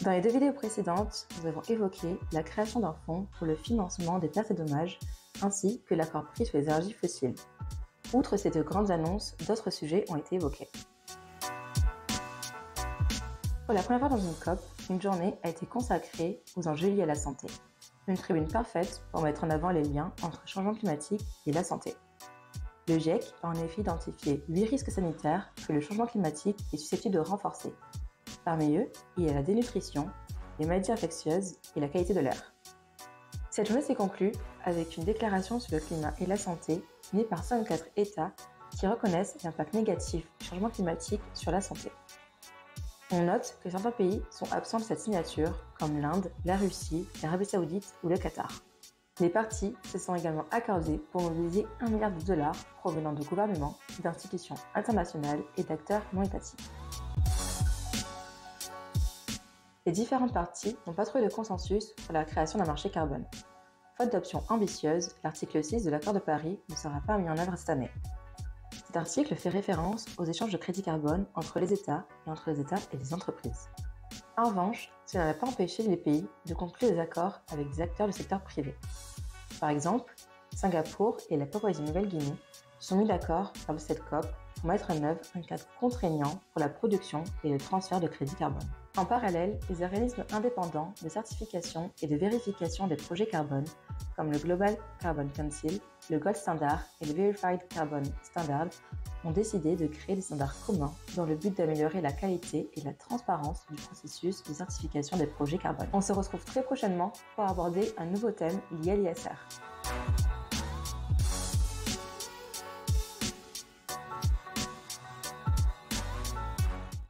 Dans les 2 vidéos précédentes, nous avons évoqué la création d'un fonds pour le financement des pertes et dommages, ainsi que l'accord pris sur les énergies fossiles. Outre ces 2 grandes annonces, d'autres sujets ont été évoqués. Pour la première fois dans une COP, une journée a été consacrée aux enjeux liés à la santé. Une tribune parfaite pour mettre en avant les liens entre le changement climatique et la santé. Le GIEC a en effet identifié 8 risques sanitaires que le changement climatique est susceptible de renforcer. Parmi eux, il y a la dénutrition, les maladies infectieuses et la qualité de l'air. Cette journée s'est conclue avec une déclaration sur le climat et la santé signée par 54 États qui reconnaissent l'impact négatif du changement climatique sur la santé. On note que certains pays sont absents de cette signature, comme l'Inde, la Russie, l'Arabie Saoudite ou le Qatar. Les parties se sont également accordées pour mobiliser $1 milliard provenant de gouvernements, d'institutions internationales et d'acteurs non étatiques. Les différentes parties n'ont pas trouvé de consensus sur la création d'un marché carbone. Faute d'options ambitieuses, l'article 6 de l'accord de Paris ne sera pas mis en œuvre cette année. Cet article fait référence aux échanges de crédits carbone entre les États et entre les États et les entreprises. En revanche, cela n'a pas empêché les pays de conclure des accords avec des acteurs du secteur privé. Par exemple, Singapour et la Papouasie-Nouvelle-Guinée se sont mis d'accord lors de cette COP pour mettre en œuvre un cadre contraignant pour la production et le transfert de crédits carbone. En parallèle, les organismes indépendants de certification et de vérification des projets carbone, comme le Global Carbon Council, le Gold Standard et le Verified Carbon Standard, ont décidé de créer des standards communs dans le but d'améliorer la qualité et la transparence du processus de certification des projets carbone. On se retrouve très prochainement pour aborder un nouveau thème lié à l'ISR.